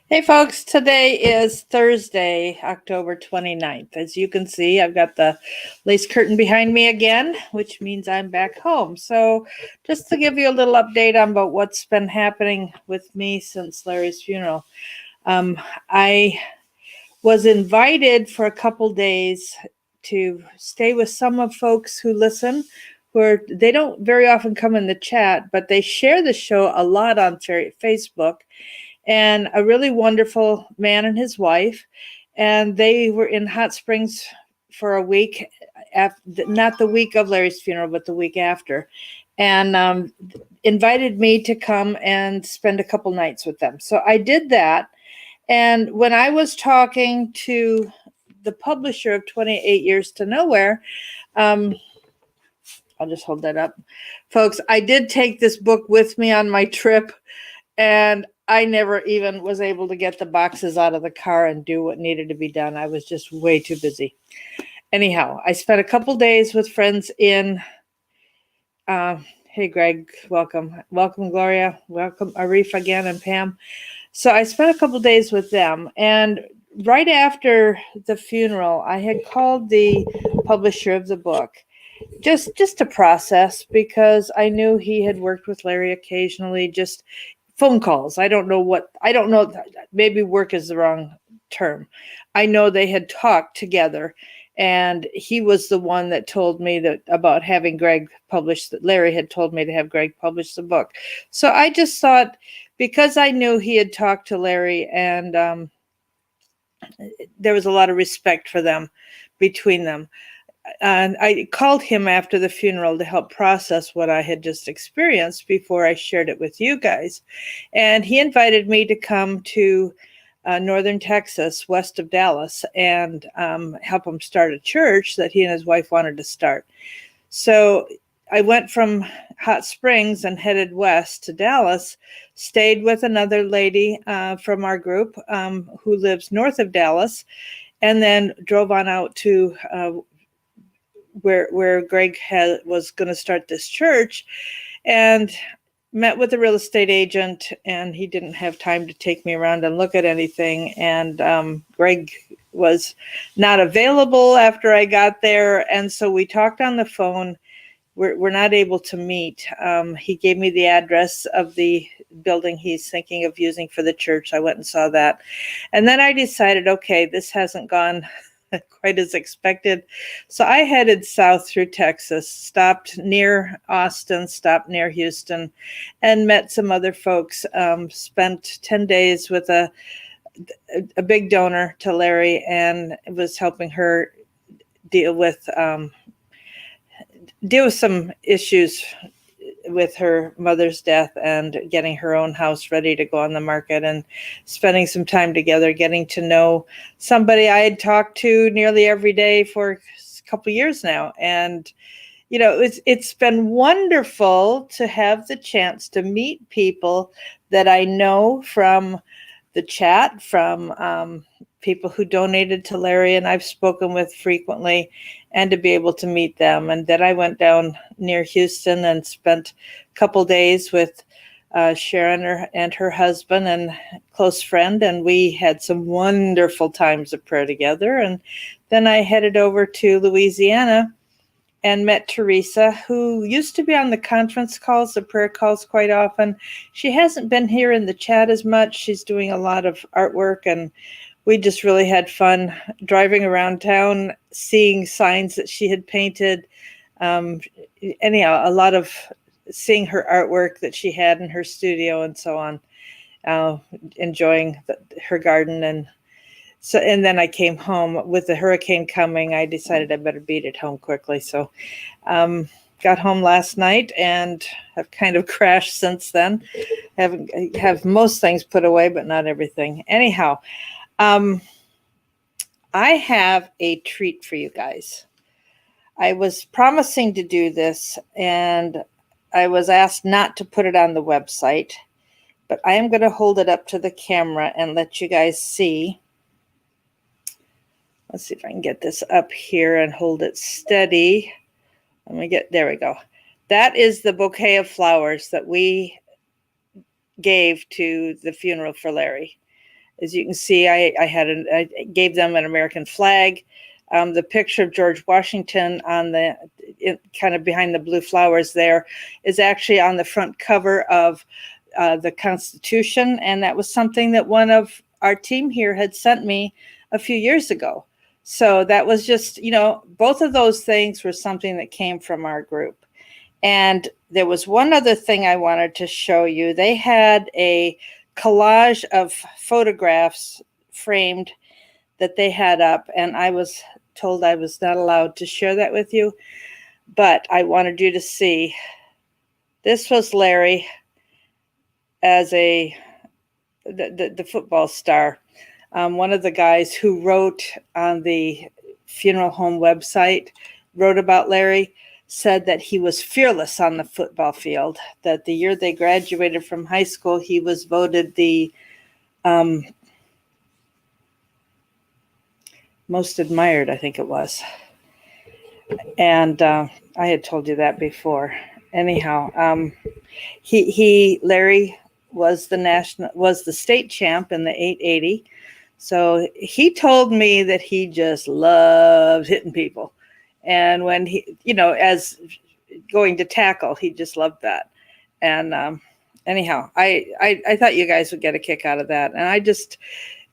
Hey folks, today is Thursday, October 29th. As you can see, I've got the lace curtain behind me again, which means I'm back home. So just to give you a little update on about what's been happening with me since Larry's funeral. I was invited for a couple days to stay with some of folks who listen, they don't very often come in the chat, but they share the show a lot on Facebook, and a really wonderful man and his wife. And they were in Hot Springs for a week, not the week of Larry's funeral, but the week after, and invited me to come and spend a couple nights with them. So I did that. And when I was talking to the publisher of 28 Years to Nowhere, um, I'll just hold that up. Folks, I did take this book with me on my trip, and I never even was able to get the boxes out of the car and do what needed to be done. I was just way too busy. Anyhow, I spent a couple days with friends in, hey, Greg, welcome. Welcome, Gloria. Welcome, Arif again, and Pam. So I spent a couple days with them. And right after the funeral, I had called the publisher of the book just to process, because I knew he had worked with Larry occasionally, just phone calls. I don't know, maybe work is the wrong term. I know they had talked together, and he was the one that told me that about having Greg publish, that Larry had told me to have Greg publish the book. So I just thought, because I knew he had talked to Larry, and there was a lot of respect for them between them. And I called him after the funeral to help process what I had just experienced before I shared it with you guys. And he invited me to come to northern Texas, west of Dallas, and help him start a church that he and his wife wanted to start. So I went from Hot Springs and headed west to Dallas, stayed with another lady from our group who lives north of Dallas, and then drove on out to where Greg was going to start this church, and met with a real estate agent, and he didn't have time to take me around and look at anything. And Greg was not available after I got there. And so we talked on the phone. We're not able to meet. He gave me the address of the building he's thinking of using for the church. I went and saw that. And then I decided, okay, this hasn't gone quite as expected. So I headed south through Texas, stopped near Austin, stopped near Houston, and met some other folks. Spent 10 days with a big donor to Larry, and was helping her deal with some issues with her mother's death, and getting her own house ready to go on the market, and spending some time together, getting to know somebody I had talked to nearly every day for a couple years now. And it's been wonderful to have the chance to meet people that I know from the chat, from people who donated to Larry and I've spoken with frequently, and to be able to meet them. And then I went down near Houston and spent a couple days with Sharon and her husband and close friend, and we had some wonderful times of prayer together. And then I headed over to Louisiana and met Teresa, who used to be on the conference calls, the prayer calls, quite often. She hasn't been here in the chat as much. She's doing a lot of artwork, and we just really had fun driving around town, seeing signs that she had painted. Anyhow, a lot of seeing her artwork that she had in her studio and so on, enjoying her garden. And then I came home. With the hurricane coming, I decided I better beat it home quickly. So got home last night and have kind of crashed since then. Have most things put away, but not everything. Anyhow, I have a treat for you guys. I was promising to do this, and I was asked not to put it on the website, but I am going to hold it up to the camera and let you guys see. Let's see if I can get this up here and hold it steady. There we go. That is the bouquet of flowers that we gave to the funeral for Larry. As you can see, I gave them an American flag. The picture of George Washington on kind of behind the blue flowers there is actually on the front cover of the Constitution, and that was something that one of our team here had sent me a few years ago. So that was just, both of those things were something that came from our group. And there was one other thing I wanted to show you. They had a collage of photographs framed that they had up, and I was told I was not allowed to share that with you, but I wanted you to see. This was Larry as the football star. One of the guys who wrote on the funeral home website, wrote about Larry, said that he was fearless on the football field, that the year they graduated from high school, he was voted the most admired, I think it was. And I had told you that before. Anyhow, Larry was the state champ in the 880. So he told me that he just loved hitting people. And when he, as going to tackle, he just loved that. And anyhow, I thought you guys would get a kick out of that. And I just,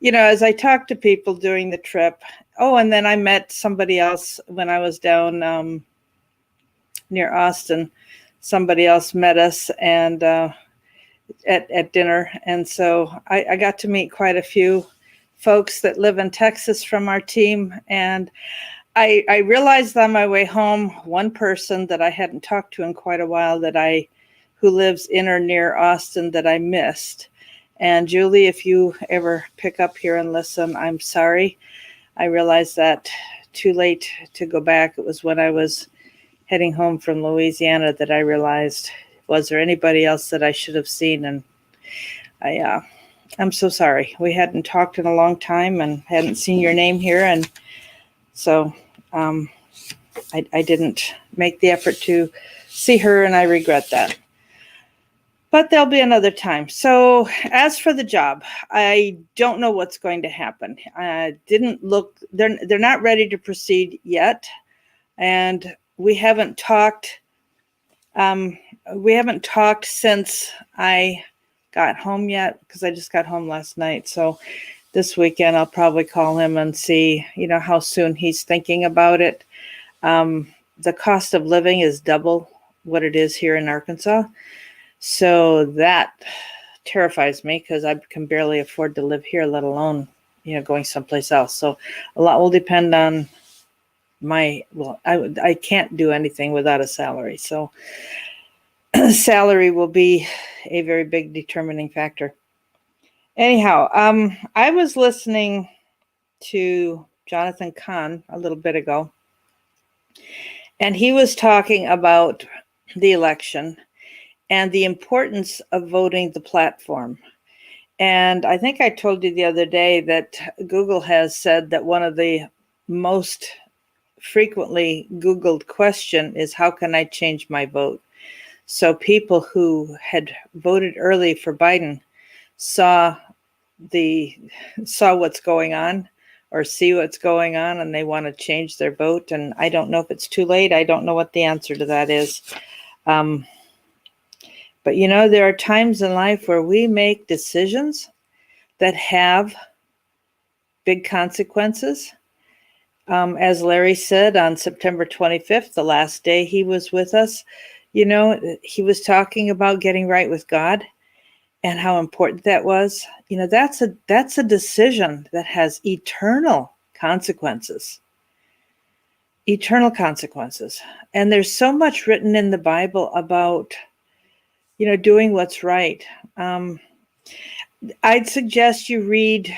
as I talked to people during the trip, and then I met somebody else when I was down near Austin. Somebody else met us and at dinner. And so I got to meet quite a few folks that live in Texas from our team. And I realized on my way home, one person that I hadn't talked to in quite a while who lives in or near Austin that I missed. And Julie, if you ever pick up here and listen, I'm sorry. I realized that too late to go back. It was when I was heading home from Louisiana that I realized, was there anybody else that I should have seen? And I'm so sorry. We hadn't talked in a long time and hadn't seen your name here. And so I didn't make the effort to see her, and I regret that. But there'll be another time. So as for the job, I don't know what's going to happen. They're not ready to proceed yet. And we haven't talked since I got home yet, because I just got home last night. So this weekend I'll probably call him and see, how soon he's thinking about it. The cost of living is double what it is here in Arkansas. So that terrifies me, because I can barely afford to live here, let alone, going someplace else. So a lot will depend on I can't do anything without a salary. So salary will be a very big determining factor. Anyhow, I was listening to Jonathan Cahn a little bit ago, and he was talking about the election and the importance of voting the platform. And I think I told you the other day that Google has said that one of the most frequently Googled question is, how can I change my vote? So people who had voted early for Biden saw what's going on, or see what's going on, and they want to change their vote. And I don't know if it's too late. I don't know what the answer to that is. But there are times in life where we make decisions that have big consequences. As Larry said, on September 25th, the last day he was with us, he was talking about getting right with God and how important that was. That's a decision that has eternal consequences. Eternal consequences. And there's so much written in the Bible about, doing what's right. I'd suggest you read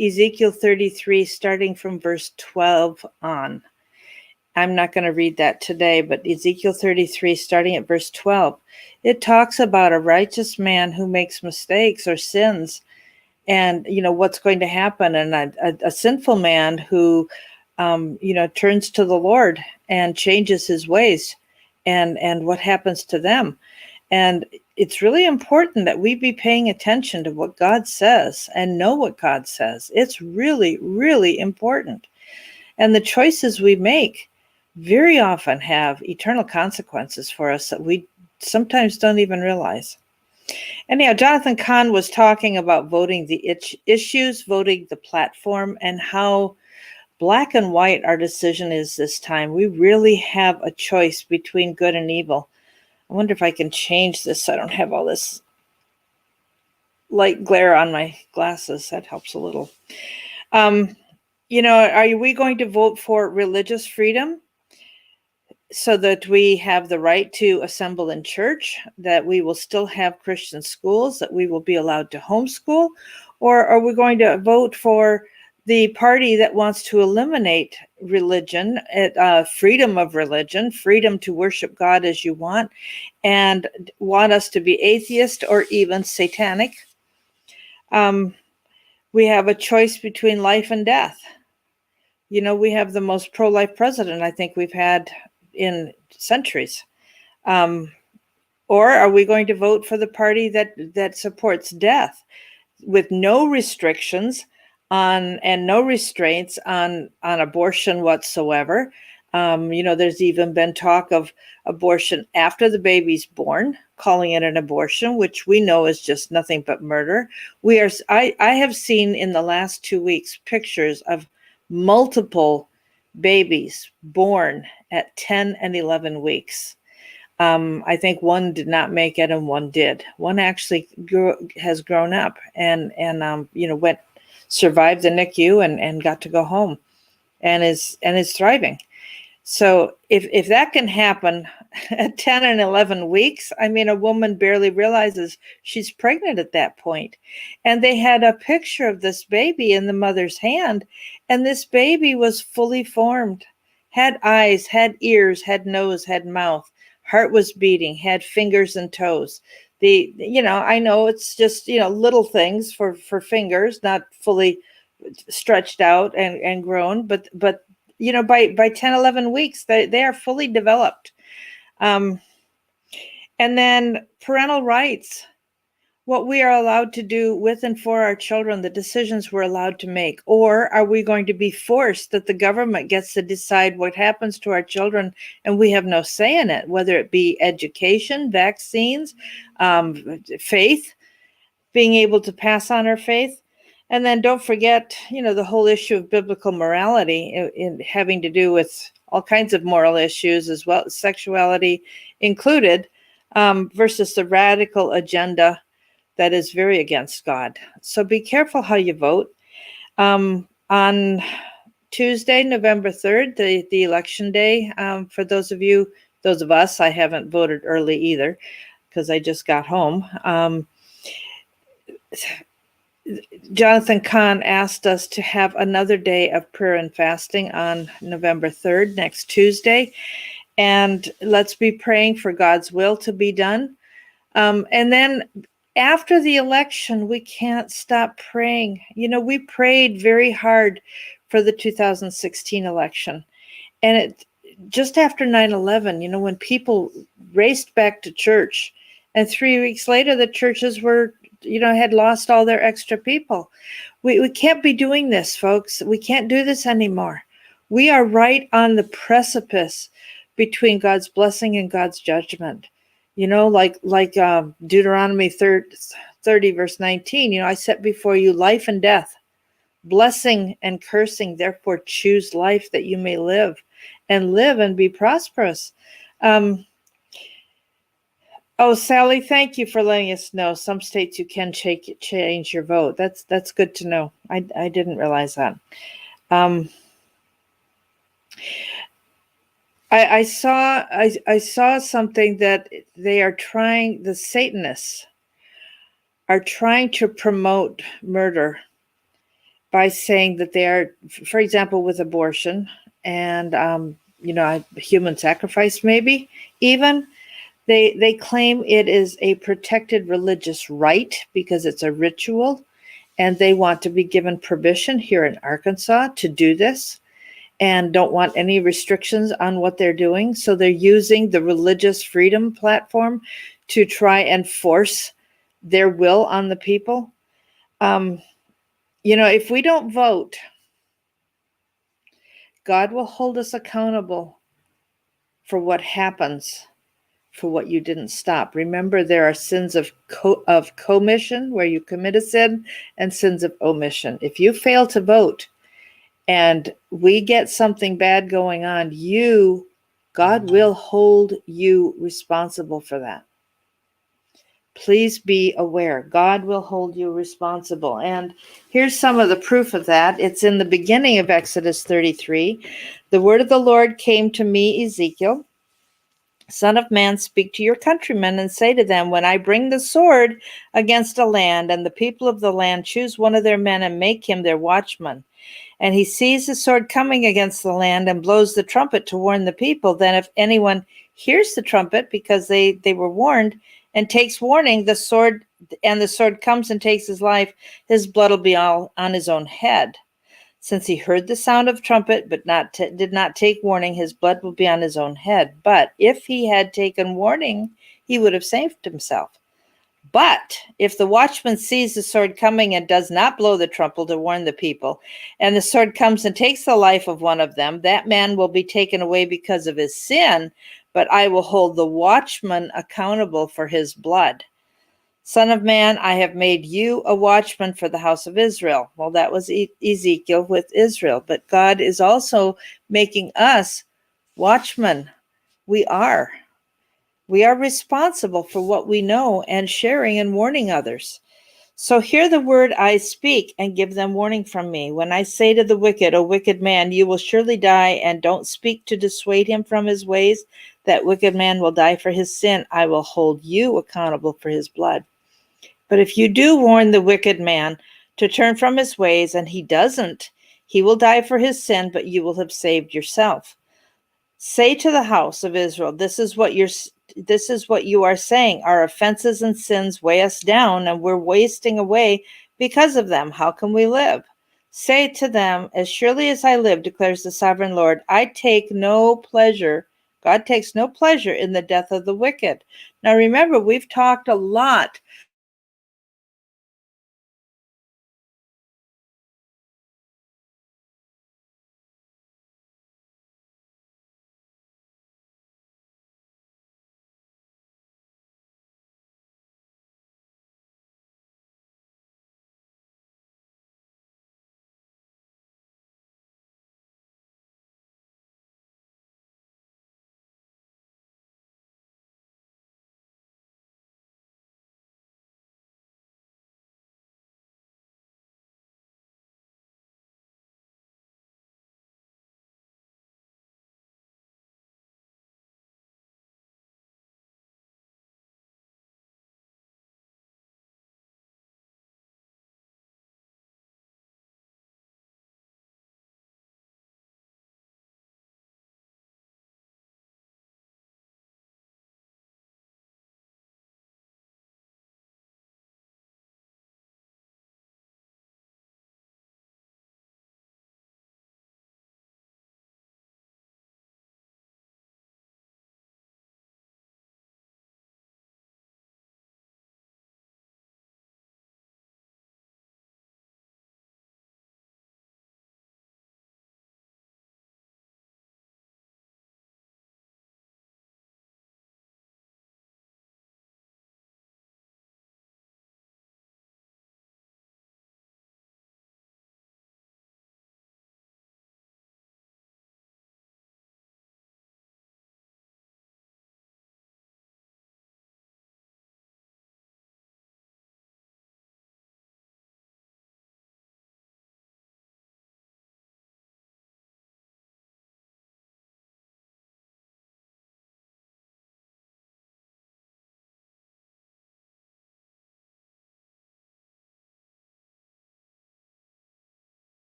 Ezekiel 33, starting from verse 12 on. I'm not going to read that today, but Ezekiel 33, starting at verse 12, it talks about a righteous man who makes mistakes or sins, and, what's going to happen, and a sinful man who, turns to the Lord and changes his ways, and what happens to them. And it's really important that we be paying attention to what God says and know what God says. It's really, really important. And the choices we make very often have eternal consequences for us that we sometimes don't even realize. Anyhow, Jonathan Cahn was talking about voting the issues, voting the platform, and how black and white our decision is this time. We really have a choice between good and evil. I wonder if I can change this so I don't have all this light glare on my glasses. That helps a little. Are we going to vote for religious freedom so that we have the right to assemble in church, that we will still have Christian schools, that we will be allowed to homeschool? Or are we going to vote for the party that wants to eliminate religion, freedom of religion, freedom to worship God as you want, and want us to be atheist or even satanic? We have a choice between life and death. We have the most pro-life president I think we've had in centuries. Or are we going to vote for the party that supports death with no restrictions on and no restraints on abortion whatsoever? There's even been talk of abortion after the baby's born, calling it an abortion, which we know is just nothing but murder. I have seen in the last 2 weeks pictures of multiple babies born at 10 and 11 weeks. I think one did not make it and one did. One actually has grown up and survived the NICU and got to go home and is thriving. So if that can happen at 10 and 11 weeks, I mean, a woman barely realizes she's pregnant at that point. And they had a picture of this baby in the mother's hand, and this baby was fully formed, had eyes, had ears, had nose, had mouth, heart was beating, had fingers and toes. I know it's just, little things for fingers, not fully stretched out and grown, but by 10, 11 weeks, they are fully developed. And then parental rights, what we are allowed to do with and for our children, the decisions we're allowed to make. Or are we going to be forced that the government gets to decide what happens to our children and we have no say in it, whether it be education, vaccines, faith, being able to pass on our faith? And then don't forget, the whole issue of biblical morality in having to do with all kinds of moral issues as well, sexuality included, versus the radical agenda that is very against God. So be careful how you vote. On Tuesday, November 3rd, the election day, for those of us, I haven't voted early either because I just got home. Jonathan Cahn asked us to have another day of prayer and fasting on November 3rd, next Tuesday. And let's be praying for God's will to be done. And then after the election, we can't stop praying. We prayed very hard for the 2016 election. And it just after 9/11, when people raced back to church, and 3 weeks later, the churches were had lost all their extra people. We can't be doing this, folks. We can't do this anymore. We are right on the precipice between God's blessing and God's judgment. Like Deuteronomy 30, verse 19, I set before you life and death, blessing and cursing. Therefore, choose life that you may live and be prosperous. Oh, Sally, thank you for letting us know. Some states you can change your vote. That's good to know. I didn't realize that. I saw something that the Satanists are trying to promote murder by saying that they are, for example, with abortion and human sacrifice, maybe even. They claim it is a protected religious right because it's a ritual, and they want to be given permission here in Arkansas to do this and don't want any restrictions on what they're doing. So they're using the religious freedom platform to try and force their will on the people. If we don't vote, God will hold us accountable for what happens, for what you didn't stop. Remember, there are sins of commission, where you commit a sin, and sins of omission. If you fail to vote and we get something bad going on, God will hold you responsible for that. Please be aware. God will hold you responsible. And here's some of the proof of that. It's in the beginning of Exodus 33. The word of the Lord came to me, Ezekiel, Son of man, speak to your countrymen and say to them, when I bring the sword against a land, and the people of the land choose one of their men and make him their watchman, and he sees the sword coming against the land and blows the trumpet to warn the people, then if anyone hears the trumpet because they were warned and takes warning, the sword comes and takes his life, his blood will be all on his own head. Since he heard the sound of trumpet but did not take warning, his blood will be on his own head. But if he had taken warning, he would have saved himself. But if the watchman sees the sword coming and does not blow the trumpet to warn the people, and the sword comes and takes the life of one of them, that man will be taken away because of his sin, but I will hold the watchman accountable for his blood. Son of man, I have made you a watchman for the house of Israel. Well, that was Ezekiel with Israel, but God is also making us watchmen. We are responsible for what we know and sharing and warning others. So hear the word I speak and give them warning from me. When I say to the wicked, O wicked man, you will surely die, and don't speak to dissuade him from his ways, that wicked man will die for his sin. I will hold you accountable for his blood. But if you do warn the wicked man to turn from his ways, and he doesn't, he will die for his sin, but you will have saved yourself. Say to the house of Israel, this is what you are saying. Our offenses and sins weigh us down, and we're wasting away because of them. How can we live? Say to them, as surely as I live, declares the sovereign Lord, God takes no pleasure in the death of the wicked. Now remember, we've talked a lot